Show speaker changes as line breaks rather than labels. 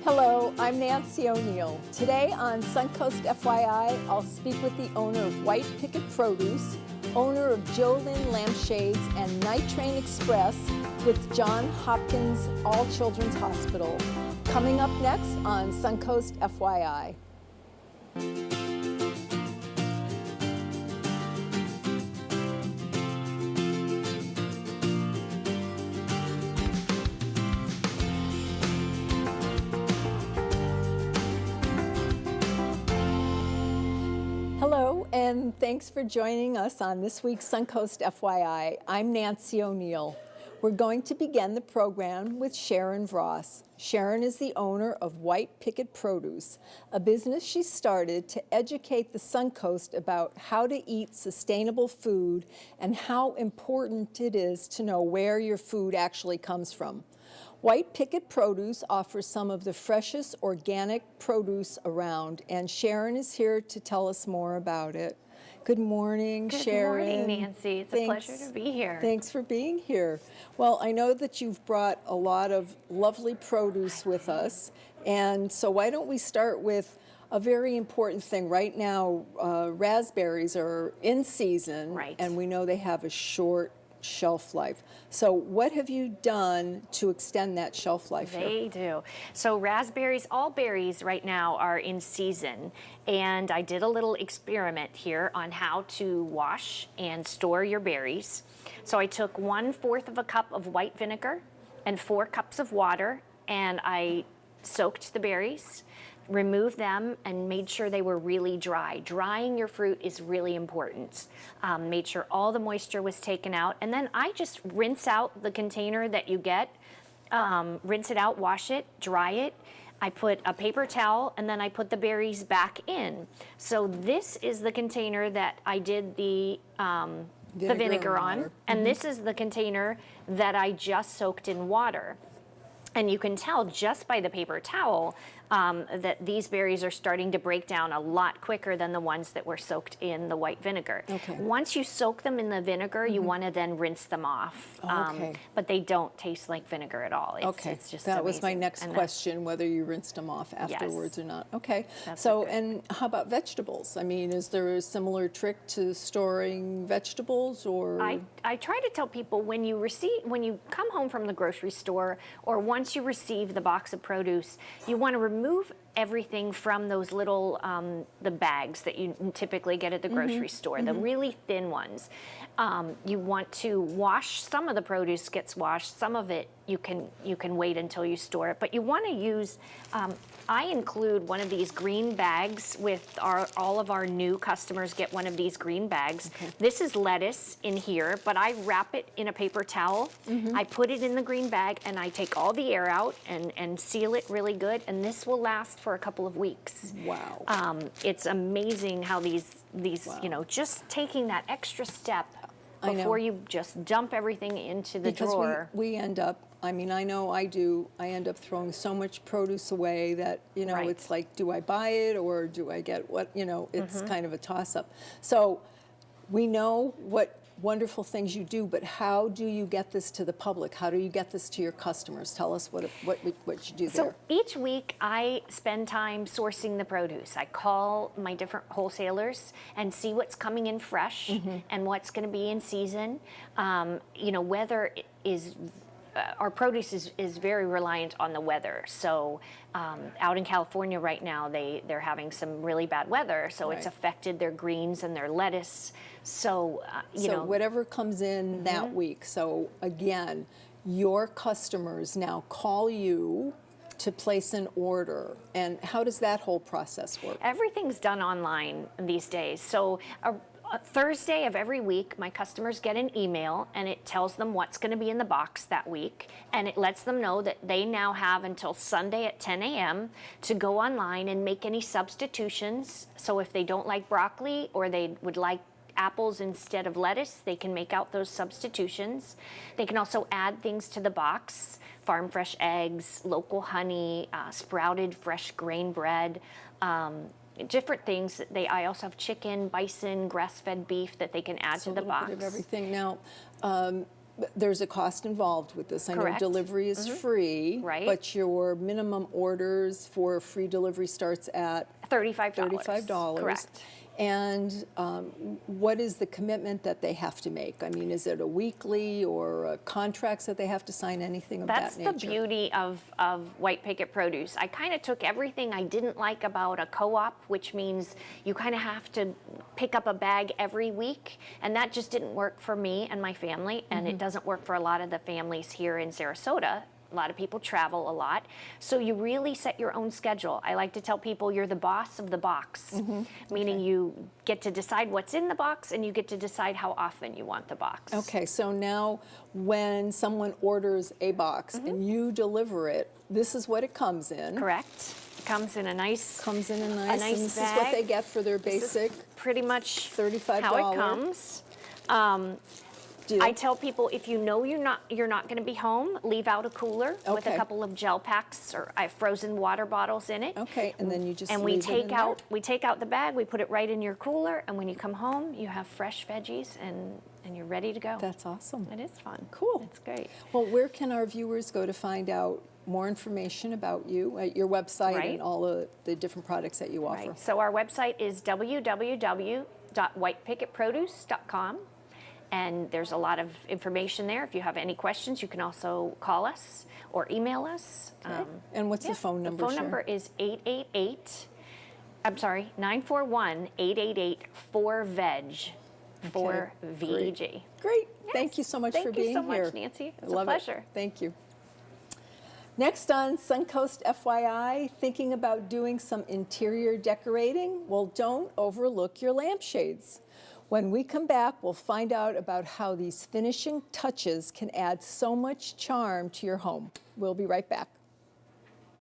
Hello, I'm Nancy O'Neill. Today on Suncoast FYI, I'll speak with the owner of White Picket Produce, owner of Jolyn Lampshades and Night Train Express with John Hopkins All Children's Hospital. Coming up next on Suncoast FYI. Hello, and thanks for joining us on this week's Suncoast FYI. I'm Nancy O'Neill. We're going to begin the program with Sharon Voss. Sharon is the owner of White Picket Produce, a business she started to educate the Suncoast about how to eat sustainable food and how important it is to know where your food actually comes from. White Picket Produce offers some of the freshest organic produce around, and Sharon is here to tell us more about it. Good morning, Sharon.
Good morning, Nancy. It's a pleasure to be here.
Thanks for being here. Well, I know that you've brought a lot of lovely produce with us, and so why don't we start with a very important thing. Right now, raspberries are in season,
Right.
And we know they have a short shelf life. So what have you done to extend that shelf life here?
They do. So raspberries, all berries right now are in season, and I did a little experiment here on how to wash and store your berries. So I took 1/4 of a cup of white vinegar and 4 cups of water, and I soaked the berries, removed them, and made sure they were really dry. Drying your fruit is really important. Made sure all the moisture was taken out, and then I just rinse out the container that you get, rinse it out, wash it, dry it. I put a paper towel, and then I put the berries back in. So this is the container that I did the vinegar on, and this is the container that I just soaked in water. And you can tell just by the paper towel that these berries are starting to break down a lot quicker than the ones that were soaked in the white vinegar.
Okay.
Once you soak them in the vinegar, you want to then rinse them off.
Okay.
But they don't taste like vinegar at all. It's just
that was my
amazing.
next question, whether you rinsed them off afterwards or not. Okay,
That's
so
okay.
and how about vegetables? I mean, is there a similar trick to storing vegetables, or?
I try to tell people when you come home from the grocery store, or once you receive the box of produce, you want to remove everything from those little the bags that you typically get at the grocery store, the really thin ones. You want to wash. Some of the produce gets washed. Some of it you can wait until you store it. But you want to use. I include one of these green bags with all of our new customers get one of these green bags.
Okay.
This is lettuce in here, but I wrap it in a paper towel. I put it in the green bag, and I take all the air out and seal it really good. And this will last for a couple of weeks.
Wow.
It's amazing how these
Wow.
just taking that extra step
I know.
before you just dump everything into the drawer.
We end up, I mean, I know I do, I end up throwing so much produce away that,
Right.
it's like, do I buy it or do I get what, it's kind of a toss-up. So we know what wonderful things you do, but how do you get this to the public? How do you get this to your customers? Tell us what you do
So
there.
each week I spend time sourcing the produce. I call my different wholesalers and see what's coming in fresh and what's going to be in season. Weather is our produce is very reliant on the weather. So out in California right now, they're having some really bad weather, so it's
Right.
affected their greens and their lettuce. So
Whatever comes in that week. So again, your customers now call you to place an order. And how does that whole process work?
everything's done online these days. So Thursday of every week, my customers get an email, and it tells them what's going to be in the box that week, and it lets them know that they now have until Sunday at 10 a.m. to go online and make any substitutions. So if they don't like broccoli, or they would like apples instead of lettuce, they can make out those substitutions. They can also add things to the box: farm fresh eggs, local honey, sprouted fresh grain bread, different things. I also have chicken, bison, grass-fed beef that they can add to the box.
A little bit of everything. Now, There's a cost involved with this. I know
Correct.
delivery is free,
Right.
but your minimum orders for free delivery starts at
$35.
$35.
Correct.
And what is the commitment that they have to make? I mean, is it a weekly or contracts that they have to sign, anything of
That's
that nature?
the beauty of White Picket Produce. I kind of took everything I didn't like about a co-op, which means you kind of have to pick up a bag every week, and that just didn't work for me and my family, and it doesn't work for a lot of the families here in Sarasota. A lot of people travel a lot, so you really set your own schedule. I like to tell people you're the boss of the box, meaning you get to decide what's in the box and you get to decide how often you want the box.
Okay, so now when someone orders a box and you deliver it, this is what it comes in.
Correct. It comes in a nice
Comes in a nice
nice
and this
bag.
is what they get for their basic.
pretty much
$35.
how it comes.
deal.
I tell people if you know you're not going to be home, leave out a cooler with a
Okay.
couple of gel packs or I have frozen water bottles in it.
Okay, and then you just
And we
leave it in
take out the bag, we put it right in your cooler, and when you come home, you have fresh veggies and you're ready to go.
That's awesome.
It is fun.
Cool.
It's great.
Well, where can our viewers go to find out more information about you at your website
Right.
and all of the different products that you offer?
Right. So our website is www.whitepicketproduce.com. And there's a lot of information there. If you have any questions, you can also call us or email us.
Okay. And what's the phone number?
The phone
Sharon?
number is 948-4-VEG, for VEG.
Great. Thank you so much for being here.
Thank you so much, Nancy. It's a
Love
pleasure.
It. Thank you. Next on Suncoast FYI, thinking about doing some interior decorating? Well, don't overlook your lampshades. When we come back, we'll find out about how these finishing touches can add so much charm to your home. We'll be right back.